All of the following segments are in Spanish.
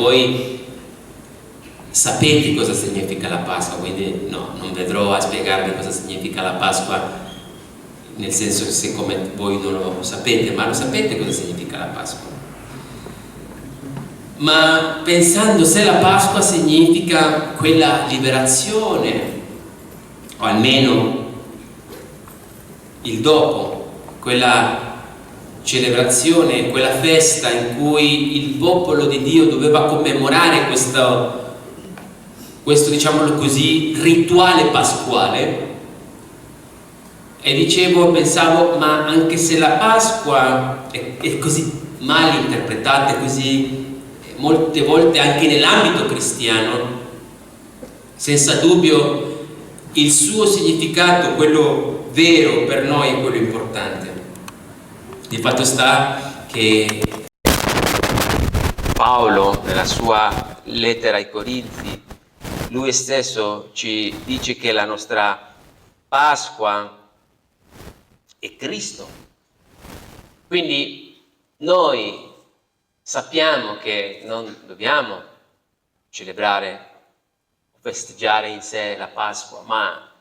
voi sapete cosa significa la Pasqua, quindi no, non vedrò a spiegarvi cosa significa la Pasqua, nel senso che siccome voi non lo sapete, ma lo sapete cosa significa la Pasqua. Ma pensando se la Pasqua significa quella liberazione, o almeno il dopo, quella celebrazione, quella festa in cui il popolo di Dio doveva commemorare questo diciamolo così, rituale pasquale, e pensavo, ma anche se la Pasqua è così mal interpretata, così molte volte anche nell'ambito cristiano, senza dubbio il suo significato, quello vero per noi, è quello importante. Il fatto sta che Paolo, nella sua lettera ai Corinzi, lui stesso ci dice che la nostra Pasqua è Cristo. Quindi noi sappiamo che non dobbiamo celebrare o festeggiare in sé la Pasqua, ma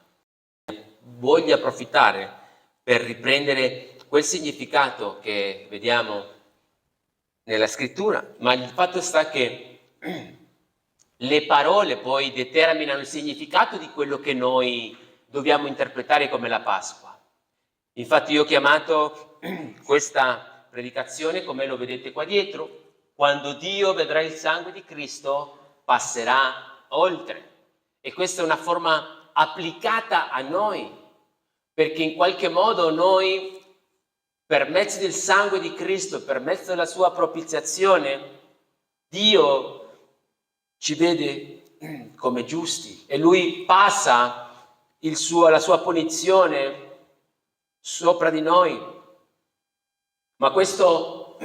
voglio approfittare per riprendere quel significato che vediamo nella scrittura, ma il fatto sta che le parole poi determinano il significato di quello che noi dobbiamo interpretare come la Pasqua. Infatti io ho chiamato questa predicazione, come lo vedete qua dietro, quando Dio vedrà il sangue di Cristo passerà oltre. E questa è una forma applicata a noi, perché in qualche modo noi, per mezzo del sangue di Cristo, per mezzo della sua propiziazione, Dio ci vede come giusti e Lui passa la sua punizione sopra di noi. Ma questo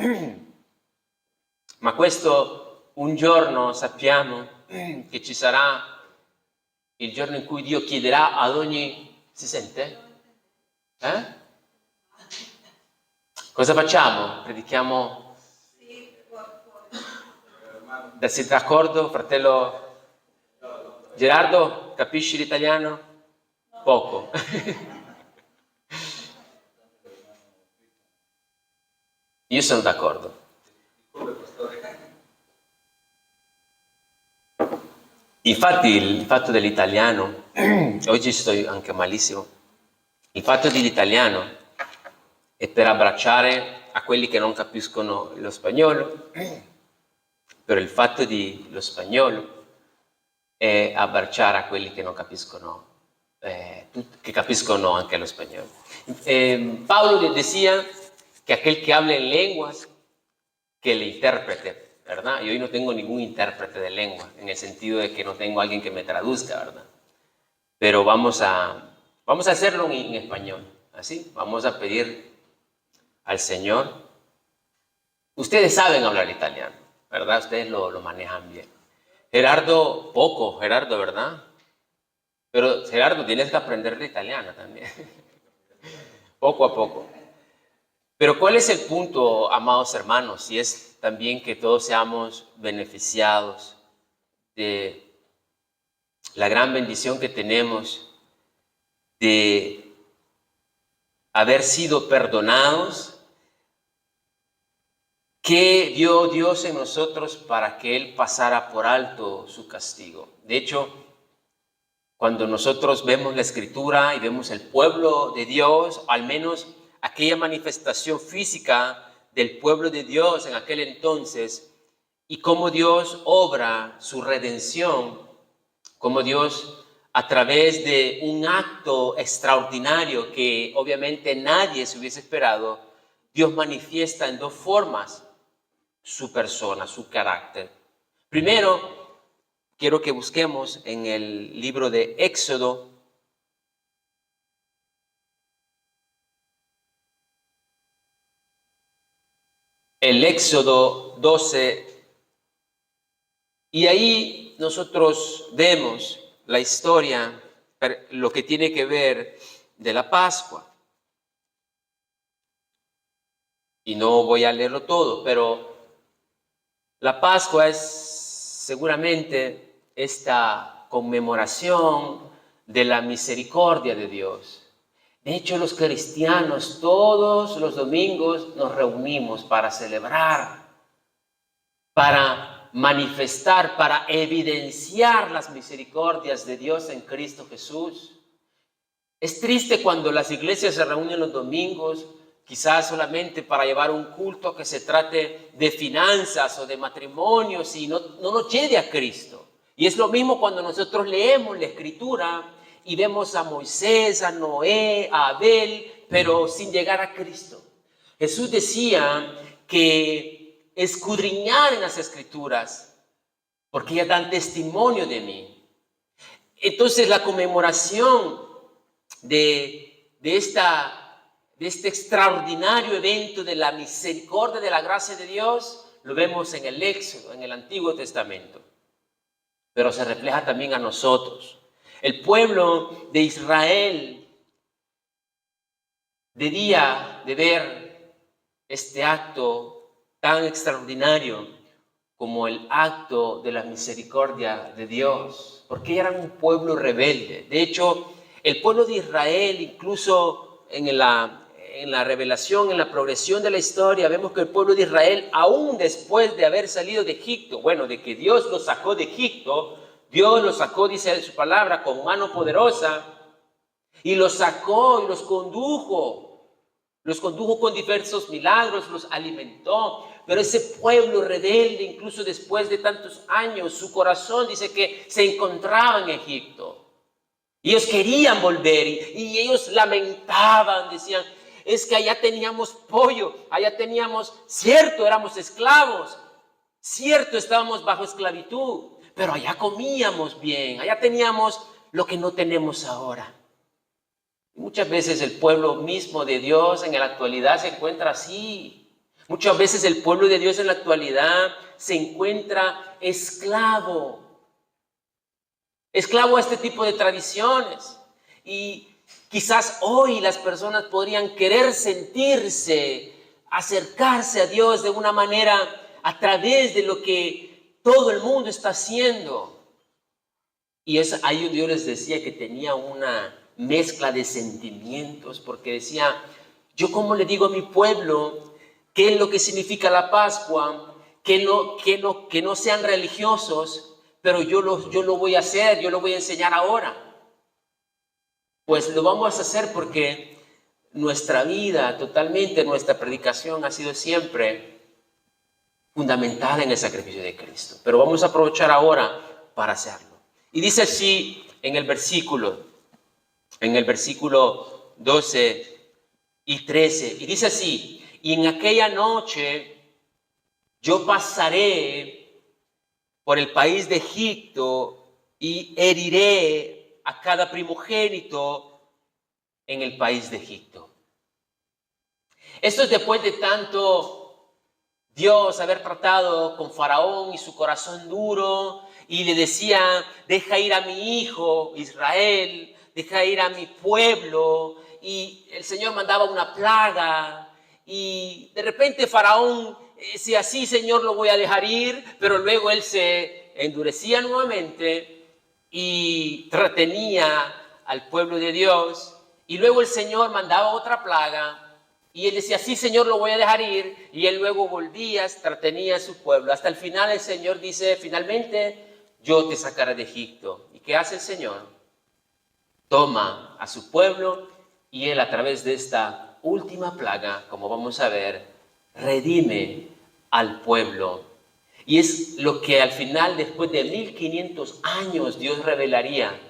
un giorno sappiamo che ci sarà il giorno in cui Dio chiederà ad ogni... Si sente? Cosa facciamo? Predichiamo? Siete d'accordo, fratello Gerardo? Capisci l'italiano? Poco. Io sono d'accordo. Infatti il fatto dell'italiano, oggi sto anche malissimo, il fatto dell'italiano è per abbracciare a quelli che non capiscono lo spagnolo, però il fatto dello spagnolo è abbracciare a quelli che non capiscono, che capiscono anche lo spagnolo. Pablo decía que aquel que habla en lenguas, que le interprete, ¿verdad? Yo hoy no tengo ningún intérprete de lengua, en el sentido de que no tengo alguien que me traduzca, ¿verdad? Pero vamos a hacerlo en español, ¿así? Vamos a pedir al Señor. Ustedes saben hablar italiano, ¿verdad? Ustedes lo manejan bien. Gerardo, poco, Gerardo, ¿verdad? Pero Gerardo, tienes que aprender de italiano también. Poco a poco. Pero ¿cuál es el punto, amados hermanos? Y es también que todos seamos beneficiados de la gran bendición que tenemos de haber sido perdonados. ¿Qué dio Dios en nosotros para que Él pasara por alto su castigo? De hecho, cuando nosotros vemos la Escritura y vemos el pueblo de Dios, al menos aquella manifestación física del pueblo de Dios en aquel entonces, y cómo Dios obra su redención, cómo Dios, a través de un acto extraordinario que obviamente nadie se hubiese esperado, Dios manifiesta en dos formas su persona, su carácter. Primero, quiero que busquemos en el libro de Éxodo, el Éxodo 12, y ahí nosotros vemos la historia, lo que tiene que ver de la Pascua. Y no voy a leerlo todo, pero la Pascua es seguramente esta conmemoración de la misericordia de Dios. De hecho, los cristianos todos los domingos nos reunimos para celebrar, para manifestar, para evidenciar las misericordias de Dios en Cristo Jesús. Es triste cuando las iglesias se reúnen los domingos, quizás solamente para llevar un culto que se trate de finanzas o de matrimonios y no nos lleve a Cristo. Y es lo mismo cuando nosotros leemos la Escritura y vemos a Moisés, a Noé, a Abel, pero sin llegar a Cristo. Jesús decía que escudriñar en las Escrituras, porque ellas dan testimonio de mí. Entonces la conmemoración de este extraordinario evento de la misericordia, de la gracia de Dios, lo vemos en el Éxodo, en el Antiguo Testamento, pero se refleja también a nosotros. El pueblo de Israel debía de ver este acto tan extraordinario como el acto de la misericordia de Dios, porque eran un pueblo rebelde. De hecho, el pueblo de Israel, incluso en la revelación, en la progresión de la historia, vemos que el pueblo de Israel, aún después de haber salido de Egipto, bueno, de que Dios los sacó de Egipto, Dios los sacó, dice su palabra, con mano poderosa, y los sacó y los condujo con diversos milagros, los alimentó. Pero ese pueblo rebelde, incluso después de tantos años, su corazón dice que se encontraba en Egipto. Y ellos querían volver y ellos lamentaban, decían, es que allá teníamos pollo, allá teníamos, cierto, éramos esclavos, cierto, estábamos bajo esclavitud, pero allá comíamos bien, allá teníamos lo que no tenemos ahora. Muchas veces el pueblo mismo de Dios en la actualidad se encuentra así. Muchas veces el pueblo de Dios en la actualidad se encuentra esclavo a este tipo de tradiciones. Y quizás hoy las personas podrían querer sentirse, acercarse a Dios de una manera a través de lo que todo el mundo está haciendo. Y es ahí donde yo les decía que tenía una mezcla de sentimientos, porque decía, yo cómo le digo a mi pueblo qué es lo que significa la Pascua, que no sean religiosos, pero yo lo voy a hacer, yo lo voy a enseñar ahora. Pues lo vamos a hacer porque nuestra vida, totalmente nuestra predicación ha sido siempre fundamentada en el sacrificio de Cristo. Pero vamos a aprovechar ahora para hacerlo. Y dice así en el versículo 12 y 13, y dice así, y en aquella noche yo pasaré por el país de Egipto y heriré a cada primogénito en el país de Egipto. Esto es después de tanto Dios haber tratado con Faraón y su corazón duro, y le decía, deja ir a mi hijo Israel, deja ir a mi pueblo, y el Señor mandaba una plaga, y de repente Faraón decía, sí, Señor, lo voy a dejar ir, pero luego él se endurecía nuevamente y retenía al pueblo de Dios, y luego el Señor mandaba otra plaga, y él decía, sí, Señor, lo voy a dejar ir, y él luego volvía, retenía a su pueblo. Hasta el final el Señor dice, finalmente, yo te sacaré de Egipto. ¿Y qué hace el Señor? Toma a su pueblo y él a través de esta última plaga, como vamos a ver, redime al pueblo. Y es lo que al final, después de 1500 años, Dios revelaría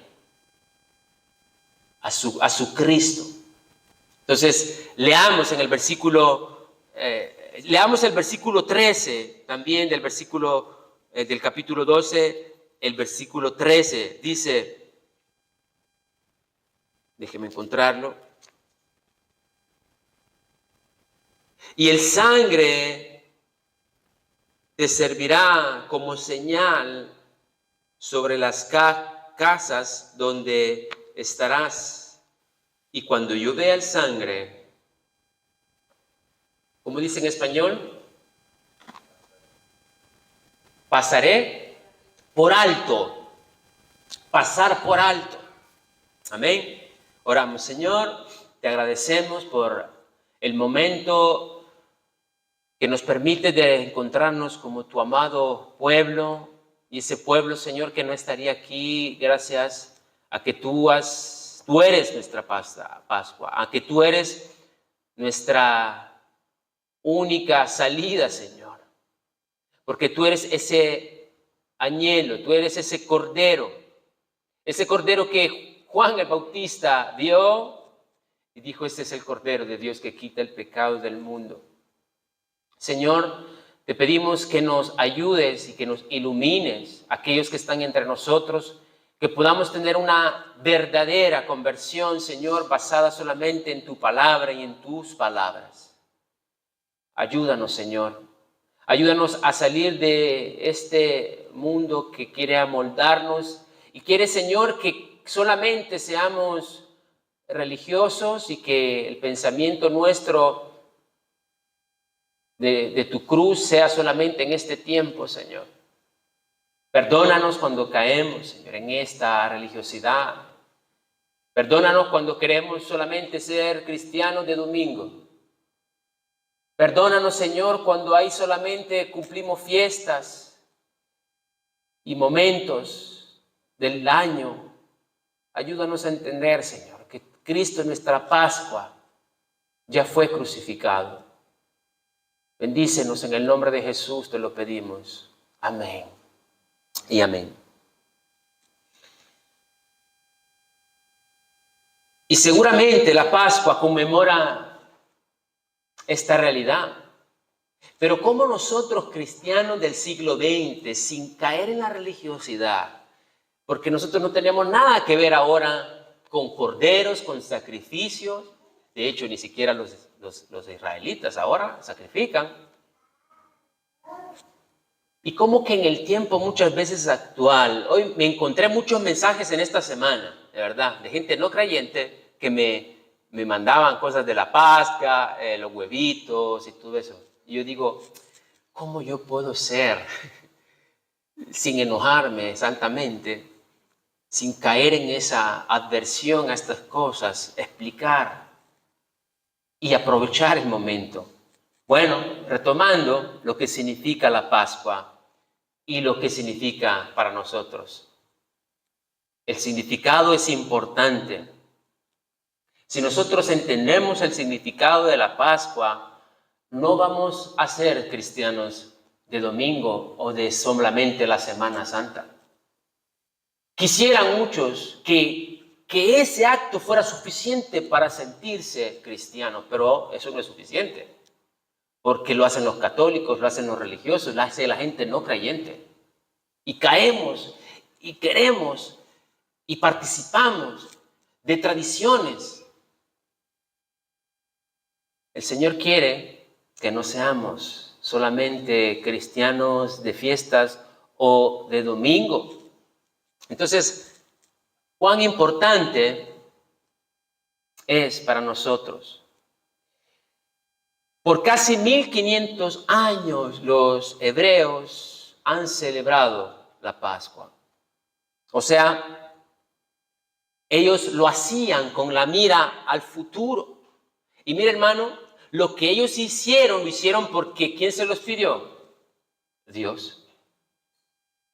a su Cristo. Entonces, leamos el versículo 13, también del capítulo 12, el versículo 13, dice, déjeme encontrarlo, y el sangre te servirá como señal sobre las casas donde estarás, y cuando yo vea el sangre, ¿cómo dice en español? Pasaré por alto, pasar por alto. Amén. Oramos, Señor, te agradecemos por el momento que nos permite de encontrarnos como tu amado pueblo, y ese pueblo, Señor, que no estaría aquí gracias a que tú eres nuestra Pascua, a que tú eres nuestra única salida, Señor, porque tú eres ese añelo, tú eres ese cordero que Juan el Bautista vio y dijo: este es el Cordero de Dios que quita el pecado del mundo. Señor, te pedimos que nos ayudes y que nos ilumines, aquellos que están entre nosotros, que podamos tener una verdadera conversión, Señor, basada solamente en tu palabra y en tus palabras. Ayúdanos, Señor. Ayúdanos a salir de este mundo que quiere amoldarnos y quiere, Señor, que solamente seamos religiosos y que el pensamiento nuestro de tu cruz sea solamente en este tiempo, Señor. Perdónanos cuando caemos, Señor, en esta religiosidad. Perdónanos cuando queremos solamente ser cristianos de domingo. Perdónanos, Señor, cuando ahí solamente cumplimos fiestas y momentos del año. Ayúdanos a entender, Señor, que Cristo, nuestra Pascua, ya fue crucificado. Bendícenos en el nombre de Jesús, te lo pedimos. Amén y amén. Y seguramente la Pascua conmemora esta realidad. Pero ¿cómo nosotros, cristianos del siglo XX, sin caer en la religiosidad, porque nosotros no tenemos nada que ver ahora con corderos, con sacrificios? De hecho, ni siquiera los israelitas ahora sacrifican. Y como que en el tiempo muchas veces actual, hoy me encontré muchos mensajes en esta semana, de verdad, de gente no creyente que me mandaban cosas de la Pascua, los huevitos y todo eso. Y yo digo, ¿cómo yo puedo ser, sin enojarme santamente, sin caer en esa adversión a estas cosas, explicar y aprovechar el momento? Bueno, retomando lo que significa la Pascua y lo que significa para nosotros. El significado es importante. Si nosotros entendemos el significado de la Pascua, no vamos a ser cristianos de domingo o de solamente la Semana Santa. Quisieran muchos que ese acto fuera suficiente para sentirse cristiano, pero eso no es suficiente. Porque lo hacen los católicos, lo hacen los religiosos, lo hace la gente no creyente. Y caemos y queremos y participamos de tradiciones. El Señor quiere que no seamos solamente cristianos de fiestas o de domingo. Entonces, cuán importante es para nosotros. Por casi 1500 años los hebreos han celebrado la Pascua. O sea, ellos lo hacían con la mira al futuro. Y mira, hermano, lo que ellos hicieron, lo hicieron porque ¿quién se los pidió? Dios.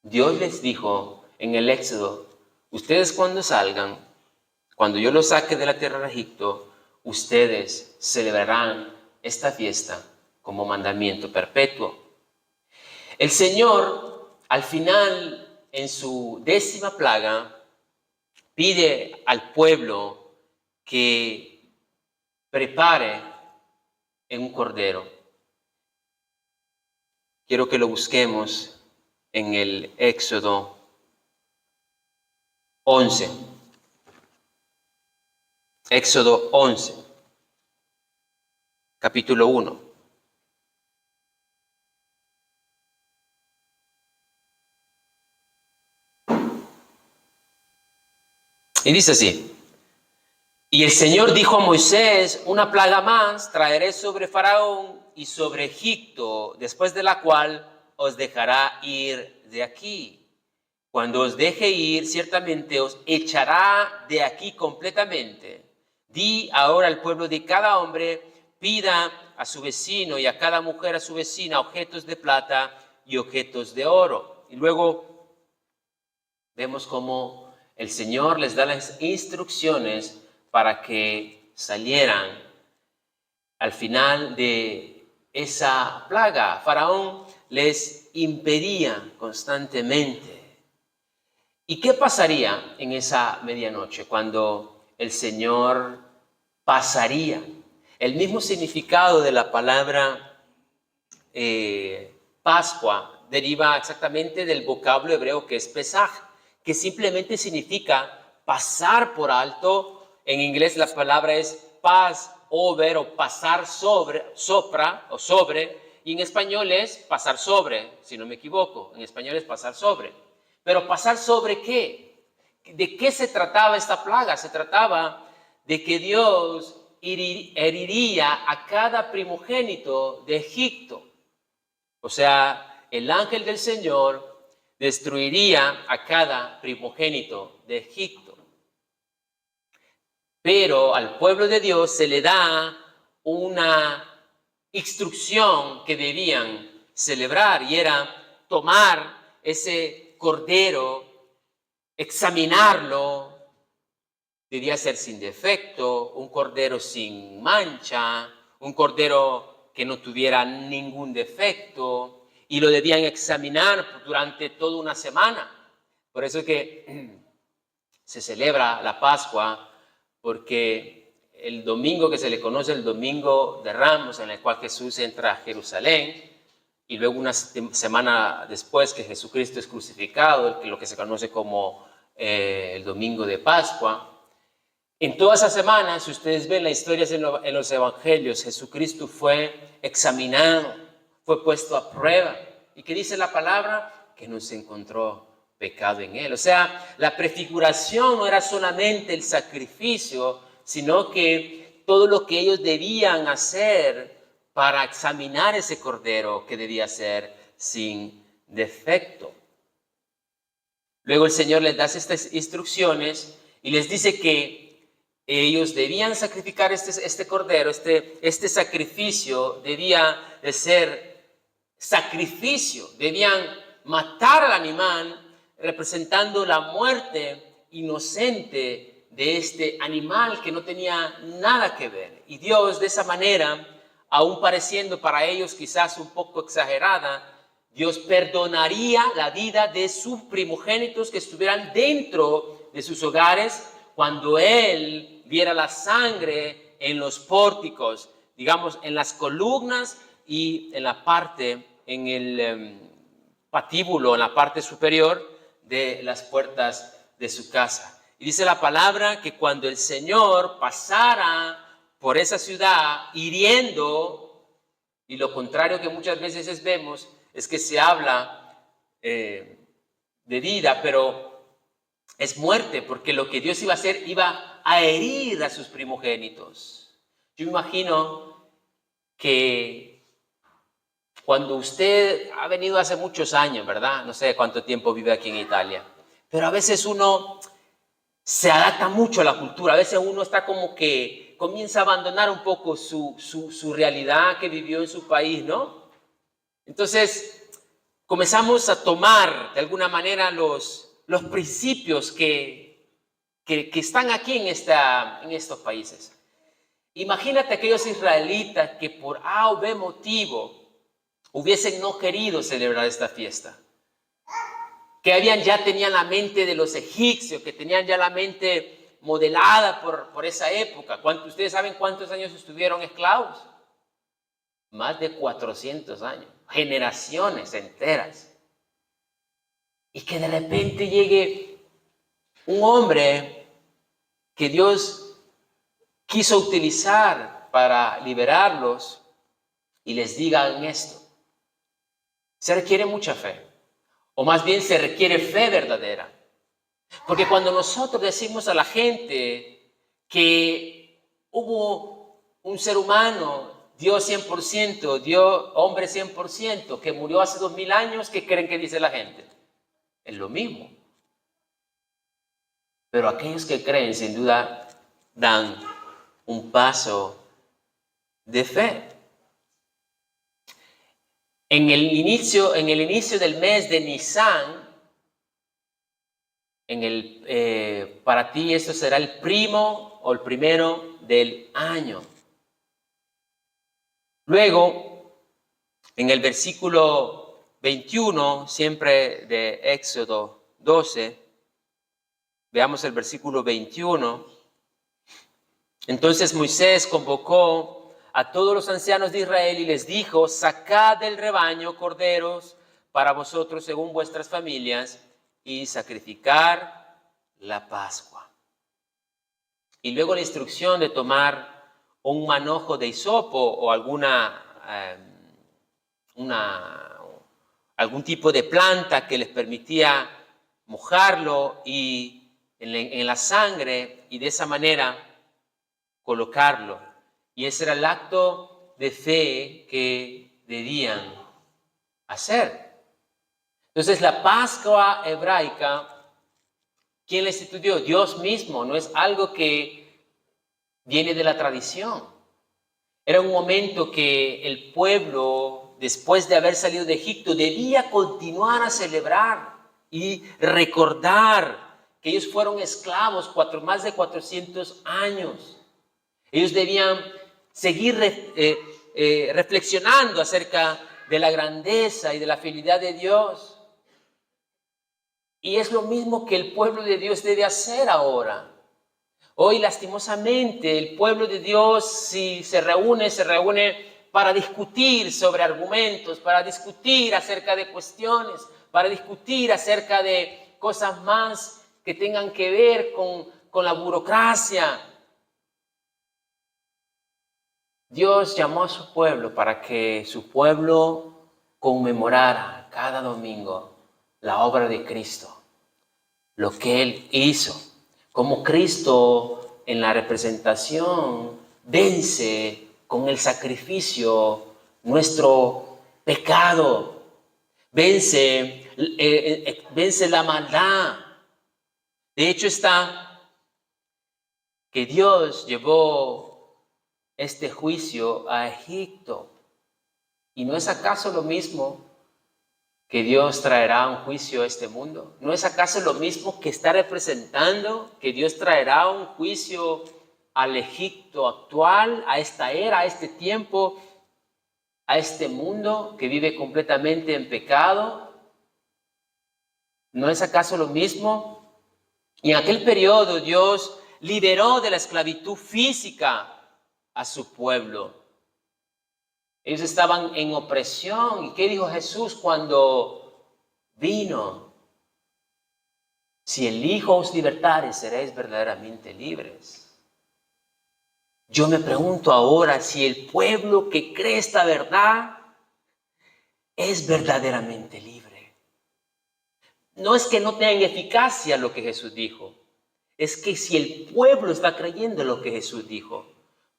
Dios les dijo en el Éxodo, ustedes cuando salgan, cuando yo los saque de la tierra de Egipto, ustedes celebrarán esta fiesta como mandamiento perpetuo. El Señor, al final, en su 10ª plaga, pide al pueblo que prepare un cordero. Quiero que lo busquemos en el Éxodo 11. Éxodo 11, capítulo 1. Y dice así: y el Señor dijo a Moisés, una plaga más traeré sobre Faraón y sobre Egipto, después de la cual os dejará ir de aquí. Cuando os deje ir, ciertamente os echará de aquí completamente. Di ahora al pueblo de cada hombre, pida a su vecino y a cada mujer a su vecina objetos de plata y objetos de oro. Y luego vemos cómo el Señor les da las instrucciones para que salieran al final de esa plaga. Faraón les impedía constantemente. ¿Y qué pasaría en esa medianoche cuando el Señor pasaría? El mismo significado de la palabra Pascua deriva exactamente del vocablo hebreo que es Pesaj, que simplemente significa pasar por alto. En inglés la palabra es pass over o pasar sobre, sopra o sobre, y en español es pasar sobre, si no me equivoco, en español es pasar sobre. Pero ¿pasar sobre qué? ¿De qué se trataba esta plaga? Se trataba de que Dios heriría a cada primogénito de Egipto. O sea, el ángel del Señor destruiría a cada primogénito de Egipto. Pero al pueblo de Dios se le da una instrucción que debían celebrar, y era tomar ese cordero, examinarlo. Debía ser sin defecto, un cordero sin mancha, un cordero que no tuviera ningún defecto, y lo debían examinar durante toda una semana. Por eso es que se celebra la Pascua, porque el domingo que se le conoce el Domingo de Ramos, en el cual Jesús entra a Jerusalén, y luego una semana después que Jesucristo es crucificado, lo que se conoce como el Domingo de Pascua. En toda esa semana, si ustedes ven las historias en los evangelios, Jesucristo fue examinado, fue puesto a prueba. ¿Y qué dice la palabra? Que no se encontró pecado en él. O sea, la prefiguración no era solamente el sacrificio, sino que todo lo que ellos debían hacer para examinar ese cordero, que debía ser sin defecto. Luego el Señor les da estas instrucciones y les dice que ellos debían sacrificar este cordero, este sacrificio debía de ser sacrificio, debían matar al animal representando la muerte inocente de este animal que no tenía nada que ver. Y Dios, de esa manera, aún pareciendo para ellos quizás un poco exagerada, Dios perdonaría la vida de sus primogénitos que estuvieran dentro de sus hogares cuando Él viera la sangre en los pórticos, digamos, en las columnas y en la parte, en el patíbulo, en la parte superior de las puertas de su casa. Y dice la palabra que cuando el Señor pasara por esa ciudad hiriendo, y lo contrario que muchas veces vemos es que se habla de vida, pero es muerte, porque lo que Dios iba a hacer, iba a herir a sus primogénitos. Yo imagino que cuando usted ha venido hace muchos años, ¿verdad? No sé cuánto tiempo vive aquí en Italia, pero a veces uno se adapta mucho a la cultura, a veces uno está como que comienza a abandonar un poco su realidad que vivió en su país, ¿no? Entonces comenzamos a tomar de alguna manera los principios que están aquí en estos países. Imagínate aquellos israelitas que por A o B motivo hubiesen no querido celebrar esta fiesta, que tenían la mente de los egipcios, que tenían ya la mente modelada por esa época. ¿Ustedes saben cuántos años estuvieron esclavos? Más de 400 años, generaciones enteras. Y que de repente llegue un hombre que Dios quiso utilizar para liberarlos y les digan esto. Se requiere mucha fe, o más bien se requiere fe verdadera. Porque cuando nosotros decimos a la gente que hubo un ser humano, Dios 100%, Dios hombre 100%, que murió hace 2000 años, ¿qué creen que dice la gente? Es lo mismo. Pero aquellos que creen, sin duda, dan un paso de fe. En el inicio del mes de Nisan, para ti esto será el primo o el primero del año. Luego, en el versículo 21, siempre de Éxodo 12, veamos el versículo 21. Entonces Moisés convocó a todos los ancianos de Israel y les dijo: sacad del rebaño corderos para vosotros según vuestras familias y sacrificar la Pascua. Y luego la instrucción de tomar un manojo de hisopo o algún tipo de planta que les permitía mojarlo y en la sangre, y de esa manera colocarlo. Y ese era el acto de fe que debían hacer. Entonces la Pascua hebraica, ¿quién la instituyó? Dios mismo, no es algo que viene de la tradición. Era un momento que el pueblo, después de haber salido de Egipto, debía continuar a celebrar y recordar que ellos fueron esclavos más de 400 años. Ellos debían seguir reflexionando acerca de la grandeza y de la fidelidad de Dios. Y es lo mismo que el pueblo de Dios debe hacer ahora. Hoy, lastimosamente, el pueblo de Dios, si se reúne para discutir sobre argumentos, para discutir acerca de cuestiones, para discutir acerca de cosas más que tengan que ver con la burocracia. Dios llamó a su pueblo para que su pueblo conmemorara cada domingo la obra de Cristo, lo que Él hizo. Como Cristo en la representación vence con el sacrificio nuestro pecado, vence la maldad. De hecho está que Dios llevó este juicio a Egipto. ¿Y no es acaso lo mismo que Dios traerá un juicio a este mundo? ¿No es acaso lo mismo que está representando que Dios traerá un juicio al Egipto actual, a esta era, a este tiempo, a este mundo que vive completamente en pecado? ¿No es acaso lo mismo? Y en aquel periodo Dios liberó de la esclavitud física a su pueblo. Ellos estaban en opresión. ¿Y qué dijo Jesús cuando vino? Si el Hijo os libertare, seréis verdaderamente libres. Yo me pregunto ahora si el pueblo que cree esta verdad es verdaderamente libre. No es que no tenga eficacia lo que Jesús dijo, es que si el pueblo está creyendo lo que Jesús dijo,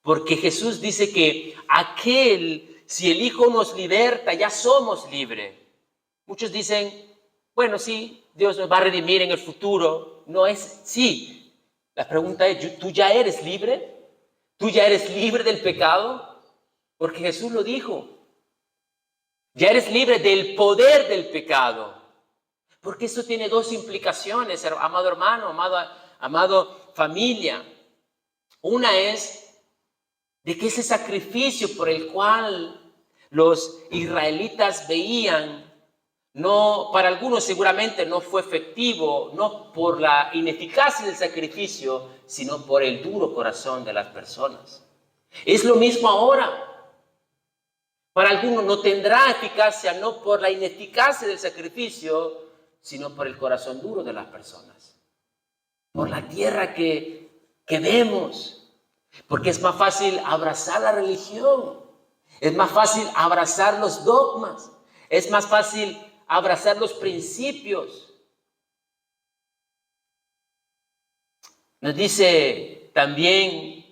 porque Jesús dice que si el Hijo nos liberta, ya somos libres. Muchos dicen, bueno, sí, Dios nos va a redimir en el futuro. No es, sí. La pregunta es, ¿tú ya eres libre? ¿Tú ya eres libre del pecado? Porque Jesús lo dijo. Ya eres libre del poder del pecado. Porque esto tiene dos implicaciones, amado hermano, amado familia. Una es de que ese sacrificio por el cual los israelitas veían, para algunos seguramente no fue efectivo, no por la ineficacia del sacrificio, sino por el duro corazón de las personas. Es lo mismo ahora. Para algunos no tendrá eficacia, no por la ineficacia del sacrificio, sino por el corazón duro de las personas. Por la tierra que vemos. Porque es más fácil abrazar la religión, es más fácil abrazar los dogmas, es más fácil abrazar los principios. Nos dice también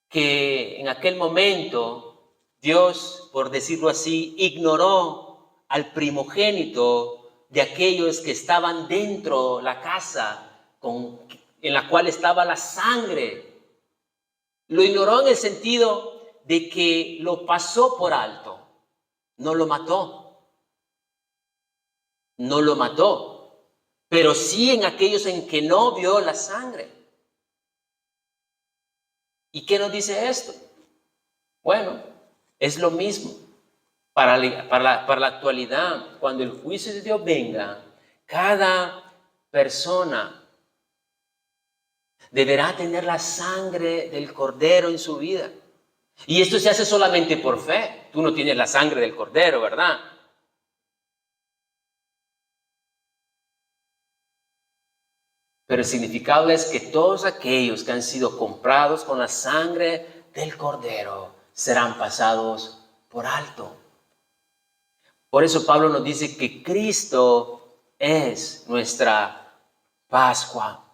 que en aquel momento Dios, por decirlo así, ignoró al primogénito de aquellos que estaban dentro de la casa con en la cual estaba la sangre. Lo ignoró en el sentido de que lo pasó por alto, no lo mató. No lo mató, pero sí en aquellos en que no vio la sangre. ¿Y qué nos dice esto? Bueno, es lo mismo para la actualidad. Cuando el juicio de Dios venga, cada persona deberá tener la sangre del Cordero en su vida. Y esto se hace solamente por fe. Tú no tienes la sangre del Cordero, ¿verdad? Pero el significado es que todos aquellos que han sido comprados con la sangre del Cordero serán pasados por alto. Por eso Pablo nos dice que Cristo es nuestra Pascua.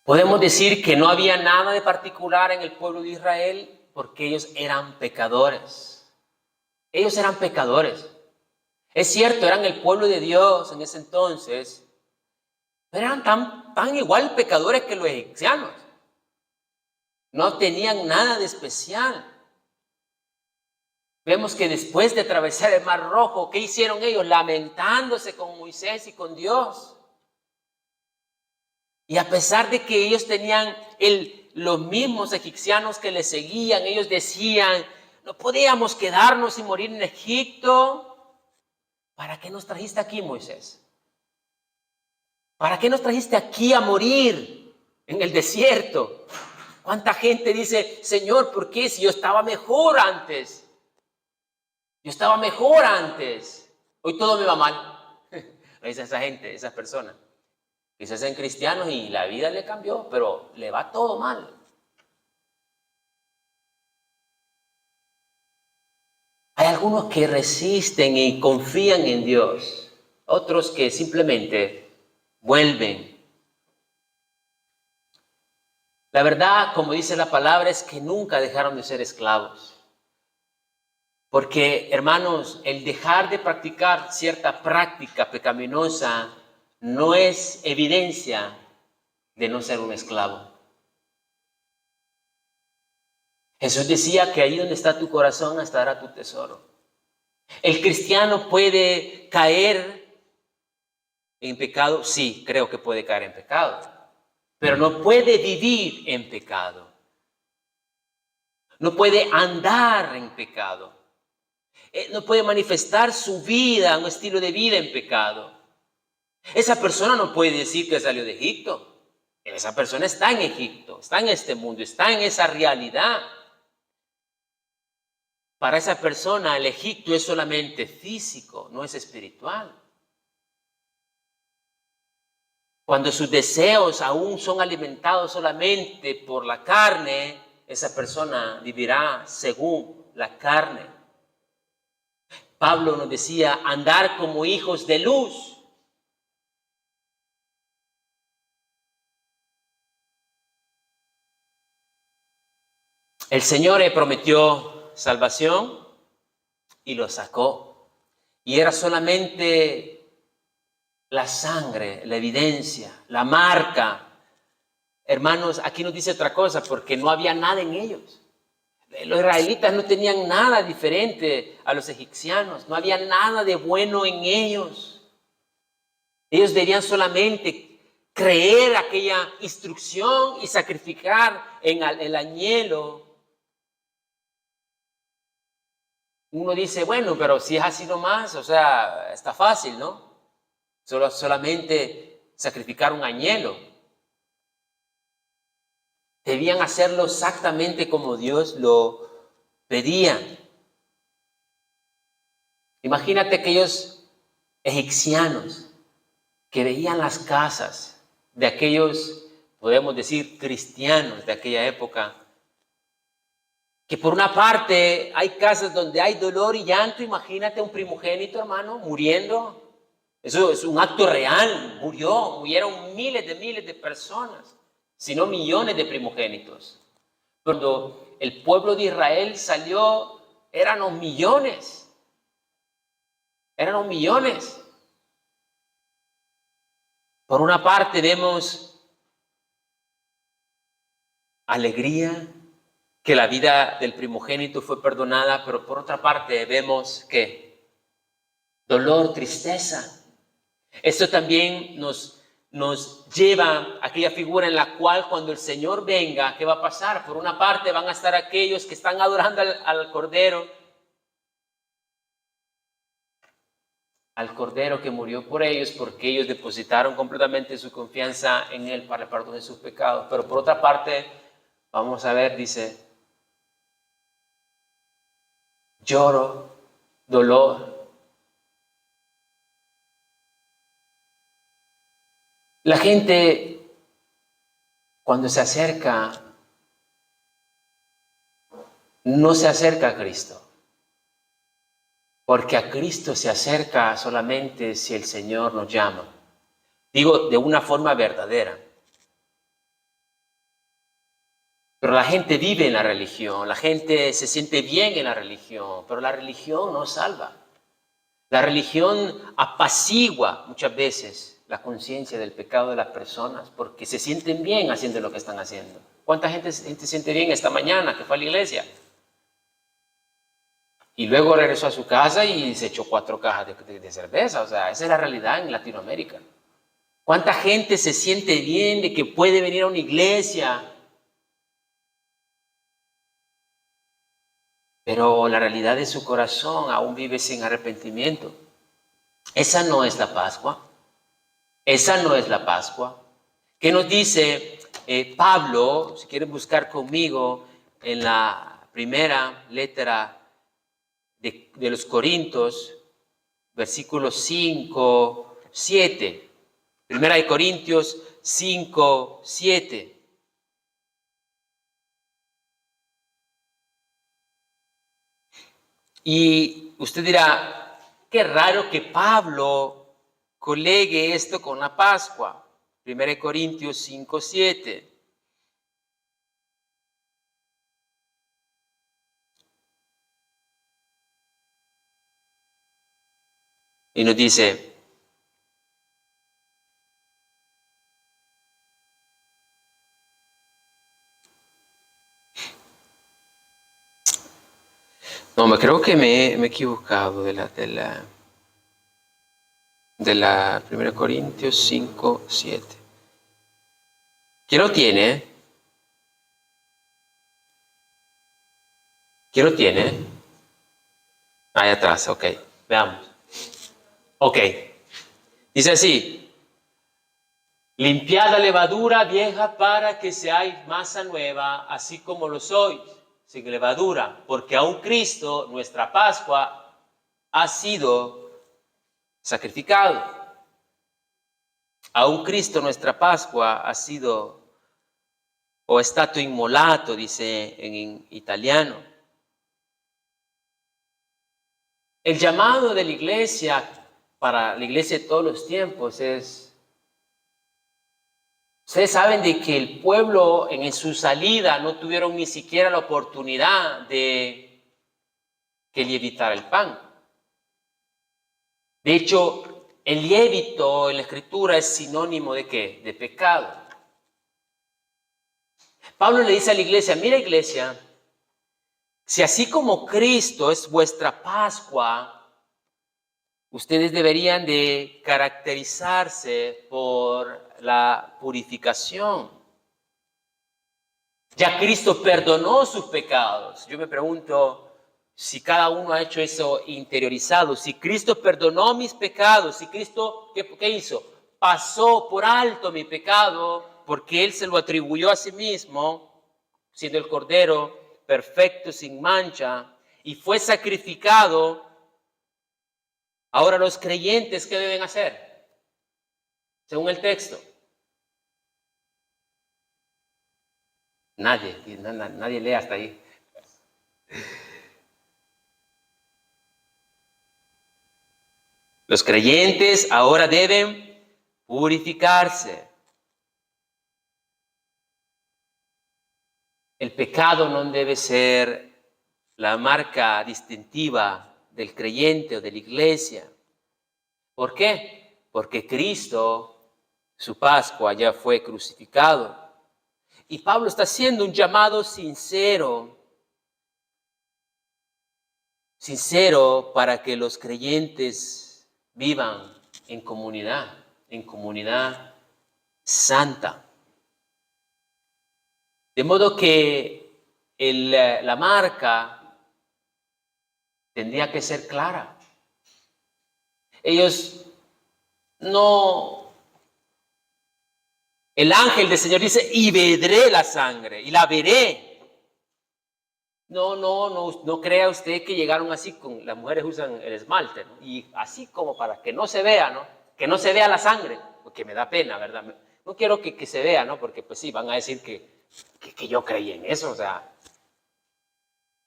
Podemos decir que no había nada de particular en el pueblo de Israel porque ellos eran pecadores. Ellos eran pecadores. Es cierto, eran el pueblo de Dios en ese entonces, pero eran tan igual pecadores que los egipcianos. No tenían nada de especial. Vemos que después de atravesar el Mar Rojo, ¿qué hicieron ellos? Lamentándose con Moisés y con Dios. Y a pesar de que ellos tenían los mismos egipcianos que les seguían, ellos decían, no podíamos quedarnos y morir en Egipto. ¿Para qué nos trajiste aquí, Moisés? ¿Para qué nos trajiste aquí a morir en el desierto? ¿Cuánta gente dice, Señor, ¿por qué? Si yo estaba mejor antes. Yo estaba mejor antes. Hoy todo me va mal. Dice esa gente, esas personas. Que se hacen cristianos y la vida le cambió, pero le va todo mal. Hay algunos que resisten y confían en Dios. Otros que simplemente vuelven. La verdad, como dice la palabra, es que nunca dejaron de ser esclavos. Porque, hermanos, el dejar de practicar cierta práctica pecaminosa no es evidencia de no ser un esclavo. Jesús decía que ahí donde está tu corazón estará tu tesoro. ¿El cristiano puede caer en pecado? Sí, creo que puede caer en pecado. Pero no puede vivir en pecado. No puede andar en pecado. No puede manifestar su vida, un estilo de vida en pecado. Esa persona no puede decir que salió de Egipto. Esa persona está en Egipto, está en este mundo, está en esa realidad. Para esa persona el Egipto es solamente físico, no es espiritual. Cuando sus deseos aún son alimentados solamente por la carne, esa persona vivirá según la carne. Pablo nos decía, andar como hijos de luz. El Señor le prometió salvación y lo sacó. Y era solamente la sangre, la evidencia, la marca. Hermanos, aquí nos dice otra cosa, porque no había nada en ellos. Los israelitas no tenían nada diferente a los egipcianos, no había nada de bueno en ellos. Ellos debían solamente creer aquella instrucción y sacrificar en el añelo. Uno dice, bueno, pero si es así nomás, o sea, está fácil, ¿no? Solamente sacrificar un añelo. Debían hacerlo exactamente como Dios lo pedía. Imagínate aquellos egipcianos que veían las casas de aquellos, podemos decir, cristianos de aquella época, que por una parte hay casas donde hay dolor y llanto. Imagínate un primogénito, hermano, muriendo. Eso es un acto real, murieron miles de personas, si no millones de primogénitos. Cuando el pueblo de Israel salió, eran los millones. eran millones. Por una parte vemos alegría, que la vida del primogénito fue perdonada, pero por otra parte vemos que dolor, tristeza. Esto también nos lleva a aquella figura en la cual cuando el Señor venga, ¿qué va a pasar? Por una parte van a estar aquellos que están adorando al Cordero que murió por ellos, porque ellos depositaron completamente su confianza en Él para el perdón de sus pecados. Pero por otra parte, vamos a ver, dice, lloro, dolor. La gente, cuando se acerca, no se acerca a Cristo, porque a Cristo se acerca solamente si el Señor nos llama. Digo, de una forma verdadera. Pero la gente vive en la religión, la gente se siente bien en la religión, pero la religión no salva. La religión apacigua muchas veces la conciencia del pecado de las personas porque se sienten bien haciendo lo que están haciendo. ¿Cuánta gente se siente bien esta mañana que fue a la iglesia? Y luego regresó a su casa y se echó 4 cajas de cerveza. O sea, esa es la realidad en Latinoamérica. ¿Cuánta gente se siente bien de que puede venir a una iglesia? Pero la realidad de su corazón aún vive sin arrepentimiento. Esa no es la Pascua. Esa no es la Pascua. ¿Qué nos dice Pablo? Si quieren buscar conmigo en la primera letra de los Corintios, versículos 5, 7. Primera de Corintios 5, 7. Y usted dirá, qué raro que Pablo colegue esto con la Pascua. 1 Corintios 5, 7. Y nos dice, no, me creo que me he equivocado de la 1 Corintios 5, 7. ¿Quién lo tiene? ¿Quién lo tiene? Ahí atrás, ok. Veamos. Ok. Dice así. Limpiad la levadura vieja para que seáis masa nueva, así como lo sois, sin levadura, porque aún Cristo, nuestra Pascua, ha sido sacrificado. Aún Cristo, nuestra Pascua, ha sido, o è stato immolato, dice en italiano. El llamado de la iglesia, para la iglesia de todos los tiempos, es... Ustedes saben de que el pueblo en su salida no tuvieron ni siquiera la oportunidad de que levitara el pan. De hecho, el levito en la escritura es sinónimo de ¿qué? De pecado. Pablo le dice a la iglesia, mira iglesia, si así como Cristo es vuestra Pascua, ustedes deberían de caracterizarse por la purificación. Ya Cristo perdonó sus pecados. Yo me pregunto si cada uno ha hecho eso interiorizado. Si Cristo perdonó mis pecados, si Cristo, ¿qué hizo? Pasó por alto mi pecado porque Él se lo atribuyó a sí mismo, siendo el Cordero perfecto, sin mancha, y fue sacrificado. Ahora los creyentes, ¿qué deben hacer? Según el texto. Nadie lee hasta ahí. Los creyentes ahora deben purificarse. El pecado no debe ser la marca distintiva del creyente o de la iglesia. ¿Por qué? Porque Cristo, su Pascua, ya fue crucificado. Y Pablo está haciendo un llamado sincero para que los creyentes vivan en comunidad santa. De modo que la marca tendría que ser clara. Ellos no... El ángel del Señor dice, y veré la sangre, y la veré. No crea usted que llegaron así, las mujeres usan el esmalte, ¿no? Y así como para que no se vea, ¿no? Que no se vea la sangre, porque me da pena, ¿verdad? No quiero que se vea, ¿no? Porque pues sí, van a decir que yo creí en eso, o sea,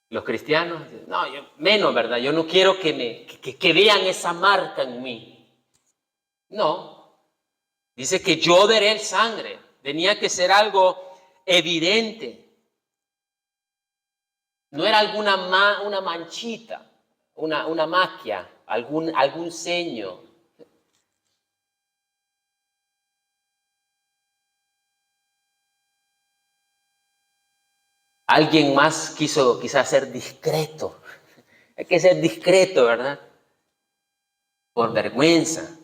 los cristianos, no, yo menos, ¿verdad? Yo no quiero que vean esa marca en mí. No, dice que yo veré sangre, tenía que ser algo evidente. No era una manchita, una maquia, algún seño. Alguien más quiso quizás ser discreto. Hay que ser discreto, ¿verdad? Por vergüenza.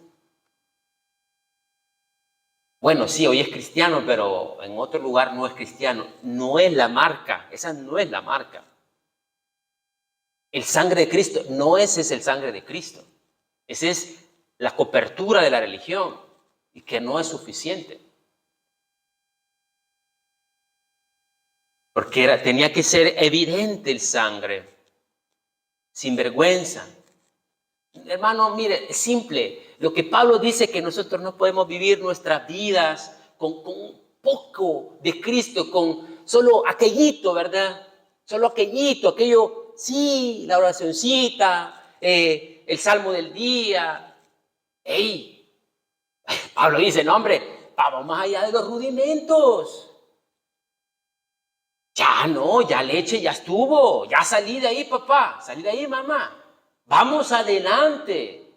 Bueno, sí, hoy es cristiano, pero en otro lugar no es cristiano. No es la marca, esa no es la marca. El sangre de Cristo, no ese es el sangre de Cristo. Esa es la cobertura de la religión y que no es suficiente. Porque tenía que ser evidente el sangre, sin vergüenza. Hermano, mire, es simple. Lo que Pablo dice que nosotros no podemos vivir nuestras vidas con un poco de Cristo, con solo aquellito, ¿verdad? Solo aquello, sí, la oracioncita, el salmo del día. ¡Ey! Pablo dice, no, hombre, vamos más allá de los rudimentos. Ya no, ya leche, ya estuvo, ya salí de ahí, papá, salí de ahí, mamá. Vamos adelante.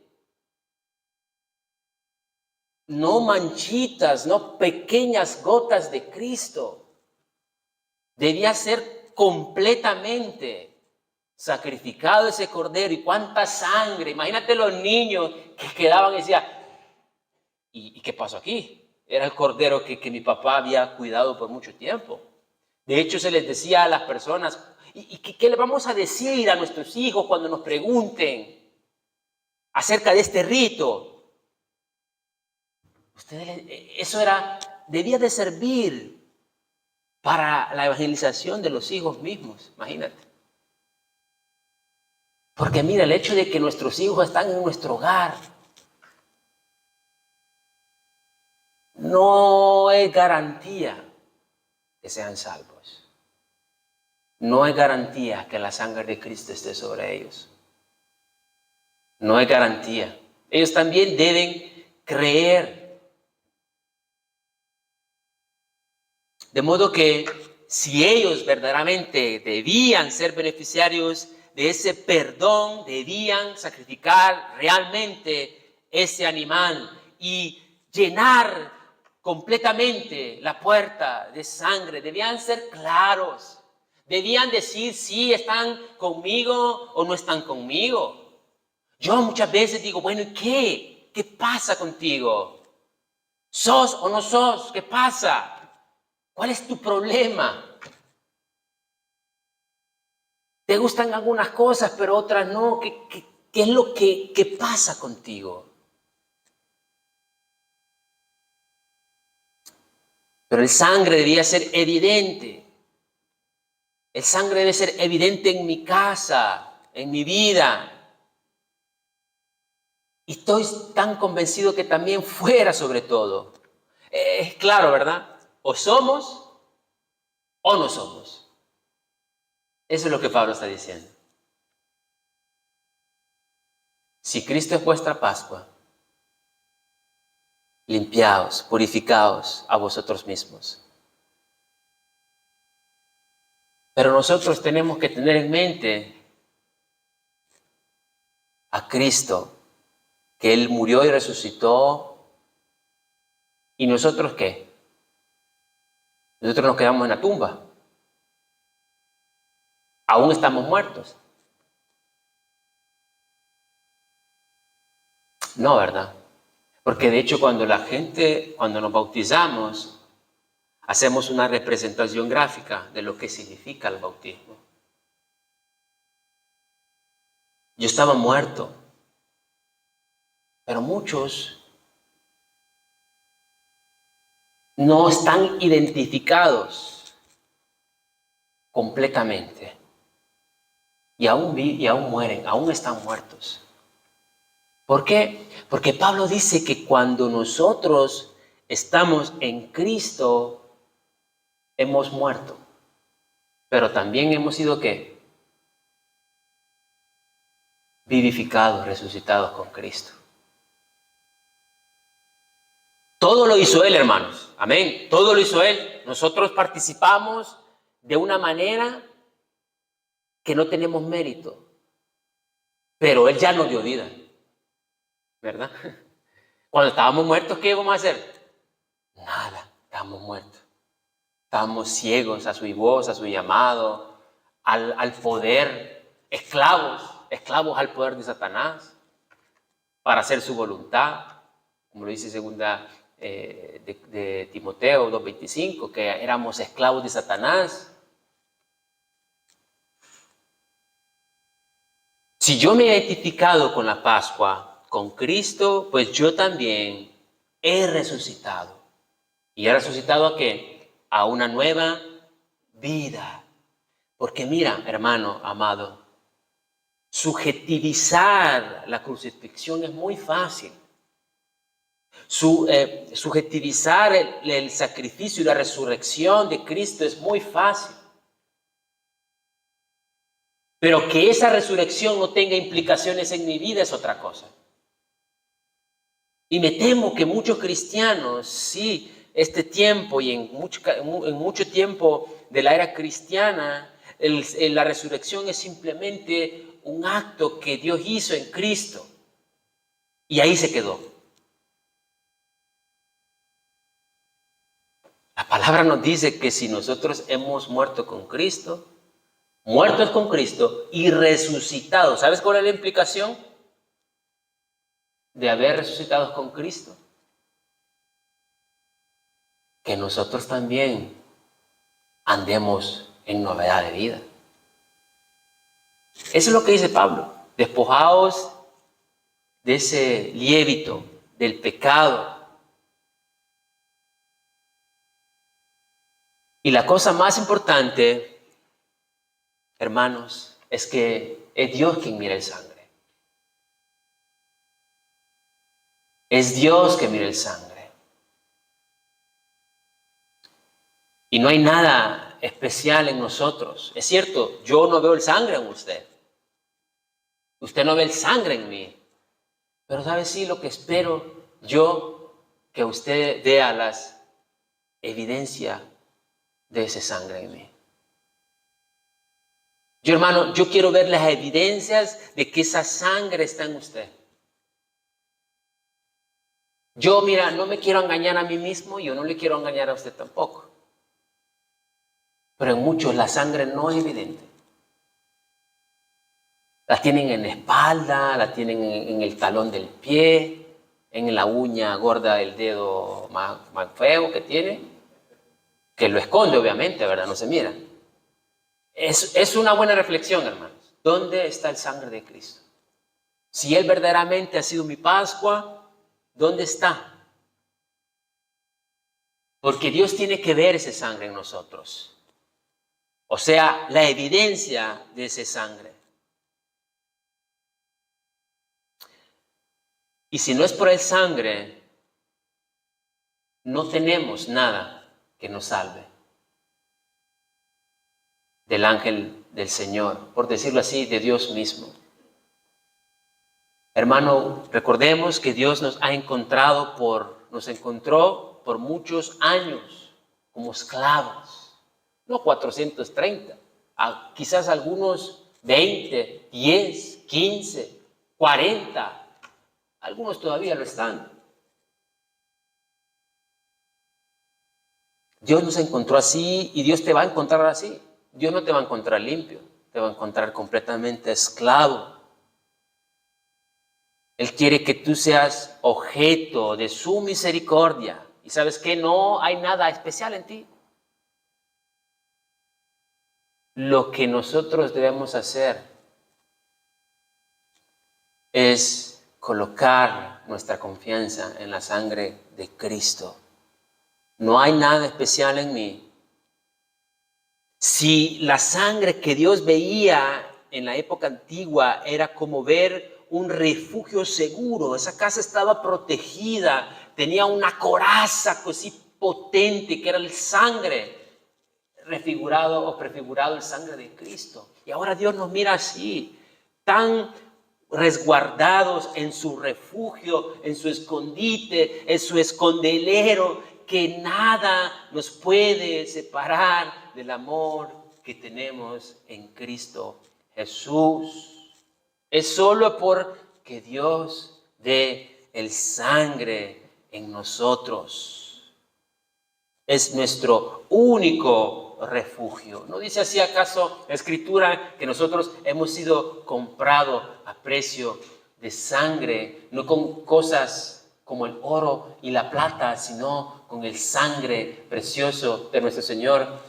No manchitas, no pequeñas gotas de Cristo. Debía ser completamente sacrificado ese cordero. Y cuánta sangre. Imagínate los niños que quedaban y decían, ¿y qué pasó aquí? Era el cordero que mi papá había cuidado por mucho tiempo. De hecho, se les decía a las personas, ¿y qué le vamos a decir a nuestros hijos cuando nos pregunten acerca de este rito? Eso debía de servir para la evangelización de los hijos mismos, imagínate. Porque mira, el hecho de que nuestros hijos están en nuestro hogar no es garantía que sean salvos. No es garantía que la sangre de Cristo esté sobre ellos. No es garantía. Ellos también deben creer. De modo que si ellos verdaderamente debían ser beneficiarios de ese perdón, debían sacrificar realmente ese animal y llenar completamente la puerta de sangre. Debían ser claros. Debían decir si están conmigo o no están conmigo. Yo muchas veces digo, bueno, ¿y qué? ¿Qué pasa contigo? ¿Sos o no sos? ¿Qué pasa? ¿Cuál es tu problema? Te gustan algunas cosas, pero otras no. ¿Qué es lo que pasa contigo? Pero el sangre debía ser evidente. El sangre debe ser evidente en mi casa, en mi vida. Y estoy tan convencido que también fuera sobre todo. Es claro, ¿verdad? O somos o no somos. Eso es lo que Pablo está diciendo. Si Cristo es vuestra Pascua, limpiaos, purificaos a vosotros mismos. Pero nosotros tenemos que tener en mente a Cristo, que Él murió y resucitó. ¿Y nosotros qué? Nosotros nos quedamos en la tumba. Aún estamos muertos. No, ¿verdad? Porque de hecho cuando nos bautizamos, hacemos una representación gráfica de lo que significa el bautismo. Yo estaba muerto, pero muchos no están identificados completamente y aún mueren, aún están muertos. ¿Por qué? Porque Pablo dice que cuando nosotros estamos en Cristo, hemos muerto, pero también hemos sido ¿qué? Vivificados, resucitados con Cristo. Todo lo hizo Él, hermanos. Amén. Todo lo hizo Él. Nosotros participamos de una manera que no tenemos mérito, pero Él ya nos dio vida, ¿verdad? Cuando estábamos muertos, ¿qué íbamos a hacer? Nada, estábamos muertos. Estábamos ciegos a su voz, a su llamado, al poder, esclavos al poder de Satanás, para hacer su voluntad, como lo dice segunda de Timoteo 2:25, que éramos esclavos de Satanás. Si yo me he identificado con la Pascua, con Cristo, pues yo también he resucitado. ¿Y he resucitado a qué? A una nueva vida. Porque mira, hermano amado, subjetivizar la crucifixión es muy fácil. Subjetivizar el sacrificio y la resurrección de Cristo es muy fácil. Pero que esa resurrección no tenga implicaciones en mi vida es otra cosa. Y me temo que muchos cristianos, sí, este tiempo y en mucho tiempo de la era cristiana, la resurrección es simplemente un acto que Dios hizo en Cristo. Y ahí se quedó. La palabra nos dice que si nosotros hemos muertos con Cristo y resucitados, ¿sabes cuál es la implicación de haber resucitado con Cristo? Que nosotros también andemos en novedad de vida. Eso es lo que dice Pablo. Despojaos de ese lievito, del pecado. Y la cosa más importante, hermanos, es que es Dios quien mira el sangre. Es Dios que mira el sangre. Y no hay nada especial en nosotros. Es cierto, yo no veo el sangre en usted. Usted no ve el sangre en mí. Pero ¿sabe sí lo que espero yo? Que usted vea las evidencias de esa sangre en mí. Yo, hermano, yo quiero ver las evidencias de que esa sangre está en usted. Yo, mira, no me quiero engañar a mí mismo, yo no le quiero engañar a usted tampoco. Pero en muchos la sangre no es evidente. La tienen en la espalda, la tienen en el talón del pie, en la uña gorda del dedo más feo que tiene, que lo esconde obviamente, ¿verdad? No se mira. Es una buena reflexión, hermanos. ¿Dónde está el sangre de Cristo? Si Él verdaderamente ha sido mi Pascua, ¿dónde está? Porque Dios tiene que ver esa sangre en nosotros. O sea, la evidencia de esa sangre. Y si no es por el sangre, no tenemos nada que nos salve del ángel del Señor, por decirlo así, de Dios mismo. Hermano, recordemos que Dios nos encontró por muchos años como esclavos, no 430, quizás algunos 20, 10, 15, 40 Algunos todavía lo están. Dios nos encontró así y Dios te va a encontrar así. Dios no te va a encontrar limpio, te va a encontrar completamente esclavo. Él quiere que tú seas objeto de su misericordia. Y sabes que no hay nada especial en ti. Lo que nosotros debemos hacer es colocar nuestra confianza en la sangre de Cristo. No hay nada especial en mí. Si la sangre que Dios veía en la época antigua era como ver un refugio seguro, esa casa estaba protegida, tenía una coraza así potente que era el sangre, refigurado o prefigurado el sangre de Cristo. Y ahora Dios nos mira así, tan resguardados en su refugio, en su escondite, en su escondelero, que nada nos puede separar del amor que tenemos en Cristo Jesús. Es solo porque Dios dé el sangre en nosotros. Es nuestro único refugio. ¿No dice así acaso la Escritura que nosotros hemos sido comprados a precio de sangre, no con cosas como el oro y la plata, sino con el sangre precioso de nuestro Señor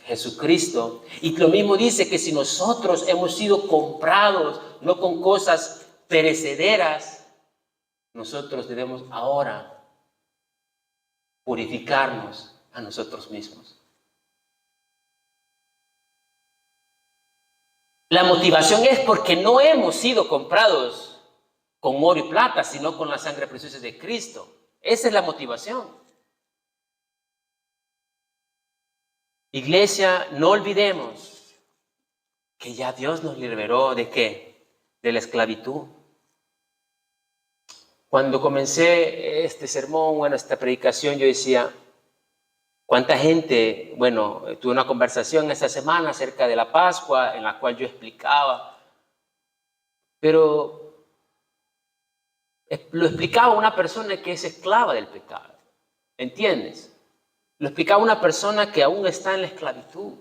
Jesucristo? Y lo mismo dice que si nosotros hemos sido comprados no con cosas perecederas, nosotros debemos ahora purificarnos a nosotros mismos. La motivación es porque no hemos sido comprados con oro y plata, sino con la sangre preciosa de Cristo. Esa es la motivación. Iglesia, no olvidemos que ya Dios nos liberó ¿de qué? De la esclavitud. Cuando comencé este sermón, esta predicación, yo decía, ¿cuánta gente? Tuve una conversación esta semana acerca de la Pascua, en la cual yo explicaba, pero lo explicaba una persona que es esclava del pecado, ¿entiendes? Lo explicaba una persona que aún está en la esclavitud.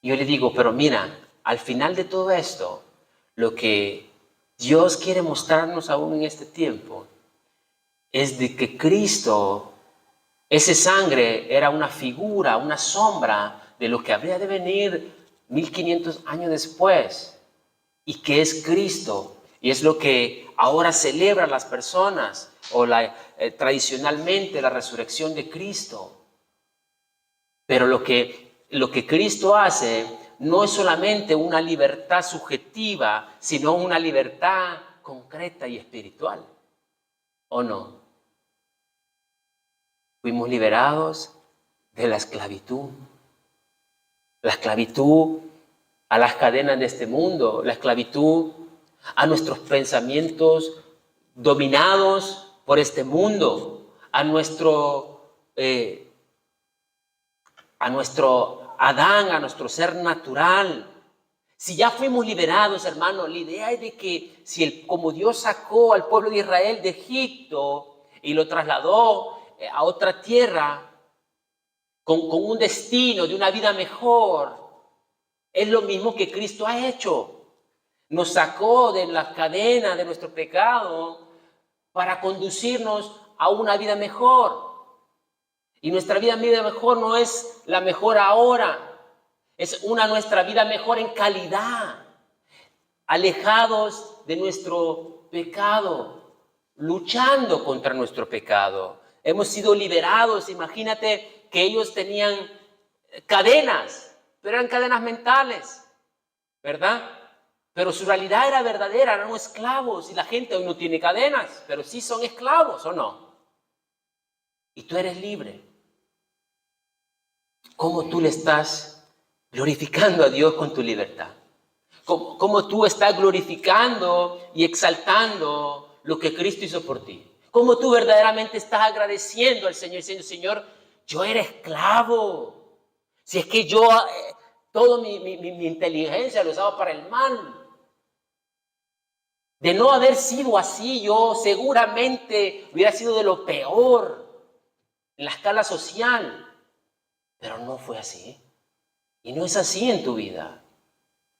Y yo le digo, pero mira, al final de todo esto, lo que Dios quiere mostrarnos aún en este tiempo es de que Cristo, esa sangre era una figura, una sombra de lo que habría de venir 1500 años después, y que es Cristo, y es lo que ahora celebran las personas, o tradicionalmente la resurrección de Cristo. Pero lo que Cristo hace no es solamente una libertad subjetiva, sino una libertad concreta y espiritual, ¿o no? Fuimos liberados de la esclavitud a las cadenas de este mundo, la esclavitud a nuestros pensamientos dominados por este mundo, a nuestro Adán, a nuestro ser natural. Si ya fuimos liberados, hermano, la idea es de que como Dios sacó al pueblo de Israel de Egipto y lo trasladó a otra tierra con un destino de una vida mejor, es lo mismo que Cristo ha hecho. Nos sacó de la cadena de nuestro pecado para conducirnos a una vida mejor. Y nuestra vida mejor no es la mejor ahora, es nuestra vida mejor en calidad, alejados de nuestro pecado, luchando contra nuestro pecado. Hemos sido liberados. Imagínate que ellos tenían cadenas, pero eran cadenas mentales, ¿verdad? Pero su realidad era verdadera, eran esclavos, y la gente hoy no tiene cadenas, pero sí son esclavos, ¿o no? Y tú eres libre. ¿Cómo tú le estás glorificando a Dios con tu libertad? ¿Cómo tú estás glorificando y exaltando lo que Cristo hizo por ti? ¿Cómo tú verdaderamente estás agradeciendo al Señor, diciendo, Señor, yo era esclavo? Si es que yo toda mi inteligencia lo usaba para el mal. De no haber sido así, yo seguramente hubiera sido de lo peor en la escala social. Pero no fue así. Y no es así en tu vida.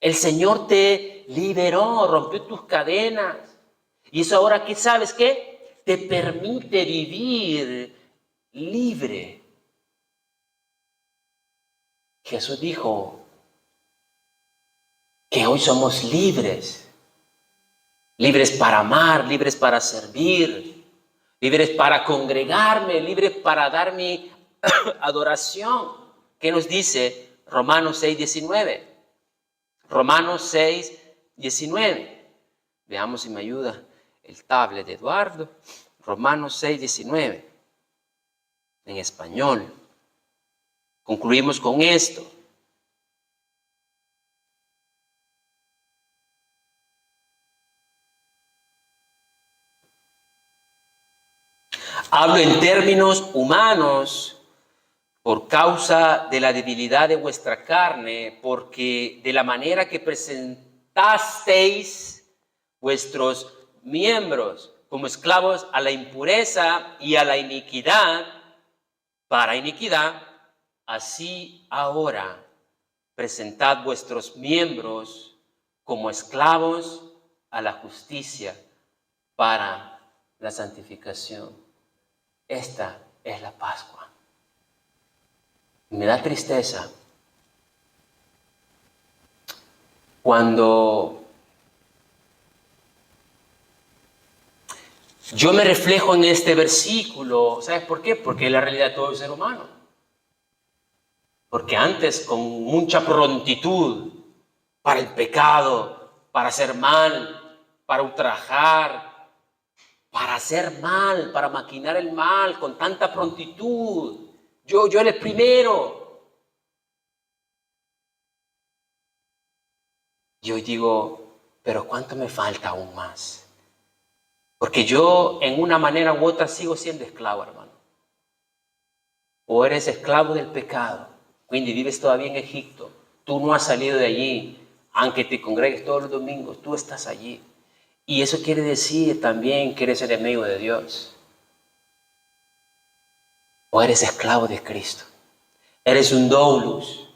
El Señor te liberó, rompió tus cadenas. Y eso ahora, ¿qué sabes qué? Te permite vivir libre. Jesús dijo que hoy somos libres. Libres para amar, libres para servir, libres para congregarme, libres para dar mi adoración. ¿Qué nos dice Romanos 6:19? Romanos 6:19. Veamos si me ayuda el tablet de Eduardo. Romanos 6:19. En español. Concluimos con esto. Hablo en términos humanos por causa de la debilidad de vuestra carne, porque de la manera que presentasteis vuestros miembros como esclavos a la impureza y a la iniquidad, para iniquidad, así ahora presentad vuestros miembros como esclavos a la justicia para la santificación. Esta es la Pascua. Me da tristeza cuando yo me reflejo en este versículo. ¿Sabes por qué? Porque es la realidad de todo el ser humano. Porque antes, con mucha prontitud para el pecado, para hacer mal, para ultrajar, para hacer mal, para maquinar el mal con tanta prontitud. Yo era el primero. Y hoy digo, pero ¿cuánto me falta aún más? Porque yo en una manera u otra sigo siendo esclavo, hermano. O eres esclavo del pecado, quindi vives todavía en Egipto. Tú no has salido de allí, aunque te congregues todos los domingos, tú estás allí. Y eso quiere decir también que eres enemigo de Dios. O eres esclavo de Cristo. Eres un doulos.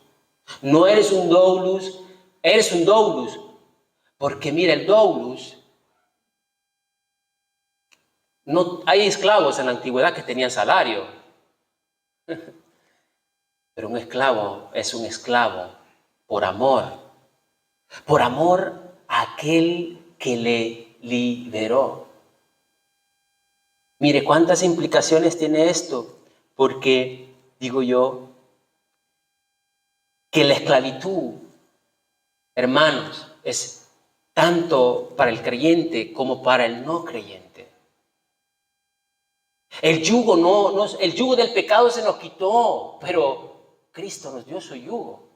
No eres un doulos, eres un doulos. Porque mira, el doulos, no hay esclavos en la antigüedad que tenían salario. Pero un esclavo es un esclavo por amor. Por amor a aquel que le liberó. Mire, ¿cuántas implicaciones tiene esto? Porque, digo yo, que la esclavitud, hermanos, es tanto para el creyente como para el no creyente. El yugo el yugo del pecado se nos quitó, pero Cristo nos dio su yugo.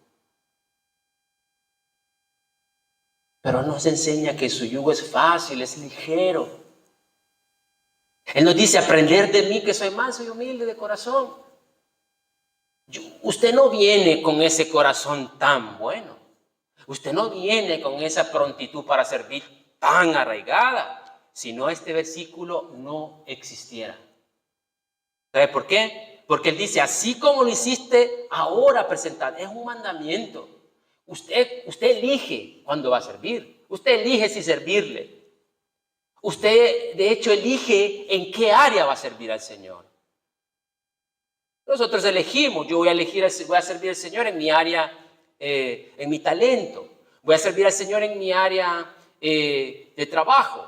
Pero nos enseña que su yugo es fácil, es ligero. Él nos dice, aprender de mí que soy manso y humilde de corazón. Usted no viene con ese corazón tan bueno. Usted no viene con esa prontitud para servir tan arraigada, si no este versículo no existiera. ¿Sabe por qué? Porque él dice, así como lo hiciste, ahora presentad. Es un mandamiento. Usted elige cuándo va a servir. Usted elige si servirle. Usted, de hecho, elige en qué área va a servir al Señor. Nosotros elegimos. Yo voy a servir al Señor en mi área, en mi talento. Voy a servir al Señor en mi área de trabajo.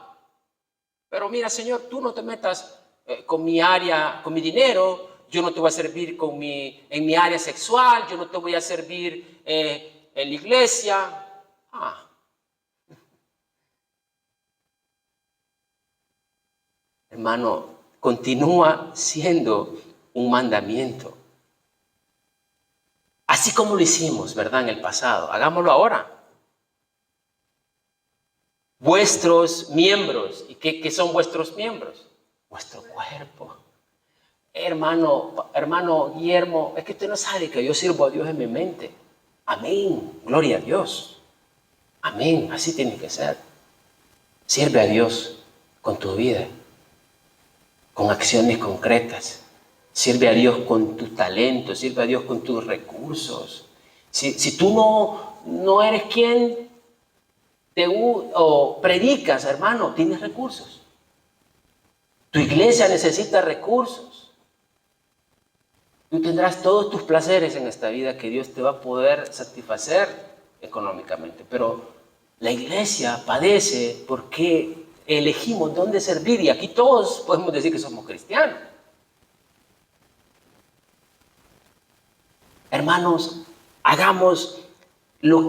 Pero mira, Señor, tú no te metas con mi área, con mi dinero. Yo no te voy a servir en mi área sexual. Yo no te voy a servir en la iglesia. Hermano, continúa siendo un mandamiento. Así como lo hicimos, ¿verdad? En el pasado. Hagámoslo ahora. Vuestros miembros. ¿Y qué son vuestros miembros? Vuestro cuerpo. Hermano Guillermo, es que usted no sabe que yo sirvo a Dios en mi mente. Amén. Gloria a Dios. Amén. Así tiene que ser. Sirve a Dios con tu vida, con acciones concretas. Sirve a Dios con tu talento, sirve a Dios con tus recursos. Si tú no eres quien o predicas, hermano, tienes recursos. Tu iglesia necesita recursos. Tú tendrás todos tus placeres en esta vida que Dios te va a poder satisfacer económicamente, pero la iglesia padece porque elegimos dónde servir, y aquí todos podemos decir que somos cristianos. Hermanos, hagamos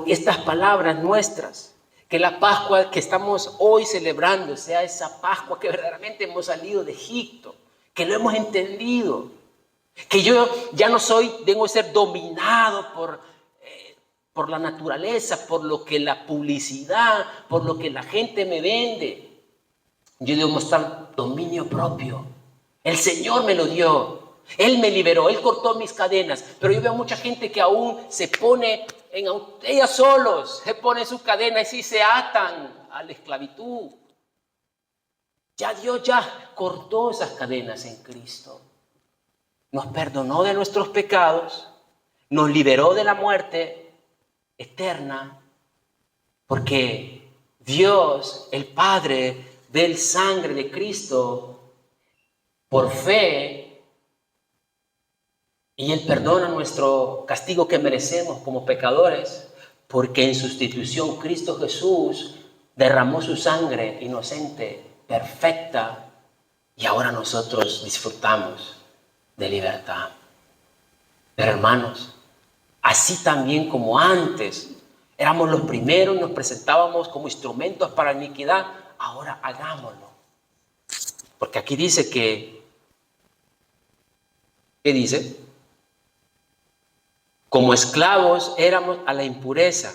estas palabras nuestras, que la Pascua que estamos hoy celebrando sea esa Pascua que verdaderamente hemos salido de Egipto, que lo hemos entendido, que yo ya no tengo que ser dominado por la naturaleza, por lo que la publicidad, por lo que la gente me vende. Yo debo mostrar dominio propio. El Señor me lo dio. Él me liberó, Él cortó mis cadenas. Pero yo veo mucha gente que aún se pone ellas solos, se ponen sus cadenas y se atan a la esclavitud. Ya Dios ya cortó esas cadenas en Cristo. Nos perdonó de nuestros pecados, nos liberó de la muerte eterna, porque Dios, el Padre, del sangre de Cristo por fe, y Él perdona nuestro castigo que merecemos como pecadores, porque en sustitución Cristo Jesús derramó su sangre inocente, perfecta, y ahora nosotros disfrutamos de libertad. Pero hermanos, así también como antes éramos los primeros, nos presentábamos como instrumentos para la iniquidad, ahora hagámoslo. Porque aquí dice ¿qué dice? Como esclavos éramos a la impureza.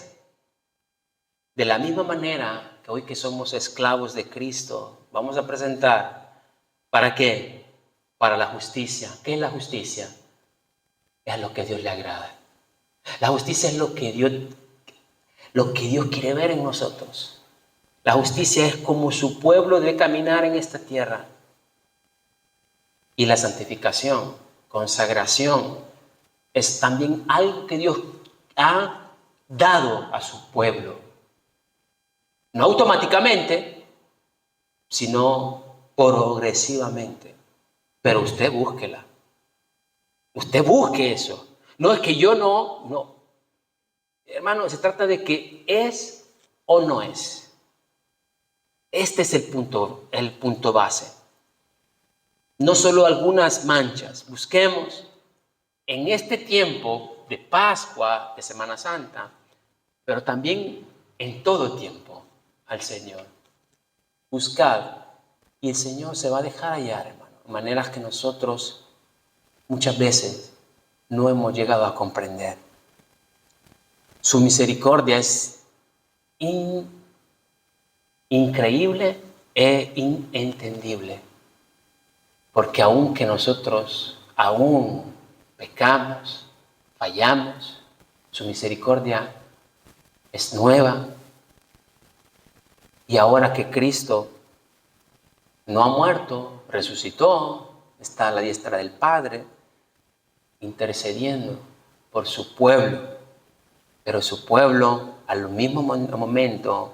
De la misma manera que hoy que somos esclavos de Cristo, vamos a presentar, ¿para qué? Para la justicia. ¿Qué es la justicia? Es lo que a Dios le agrada. La justicia es lo que Dios quiere ver en nosotros. La justicia es como su pueblo debe caminar en esta tierra. Y la santificación, consagración, es también algo que Dios ha dado a su pueblo. No automáticamente, sino progresivamente. Pero usted búsquela. Usted busque eso. No es que yo no. Hermano, se trata de que es o no es. Este es el punto base. No solo algunas manchas. Busquemos en este tiempo de Pascua, de Semana Santa, pero también en todo tiempo al Señor. Buscad y el Señor se va a dejar hallar, hermano, de maneras que nosotros muchas veces no hemos llegado a comprender. Su misericordia es increíble e inentendible, porque aunque nosotros aún pecamos, fallamos, su misericordia es nueva. Y ahora que Cristo no ha muerto, resucitó, está a la diestra del Padre, intercediendo por su pueblo. Pero su pueblo al mismo momento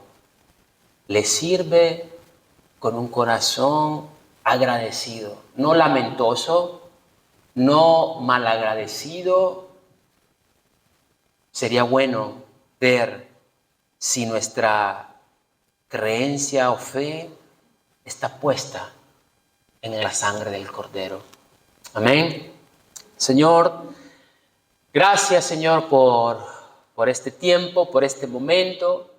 le sirve con un corazón agradecido, no lamentoso, no malagradecido. Sería bueno ver si nuestra creencia o fe está puesta en la sangre del Cordero. Amén. Señor, gracias, Señor, por este tiempo, por este momento.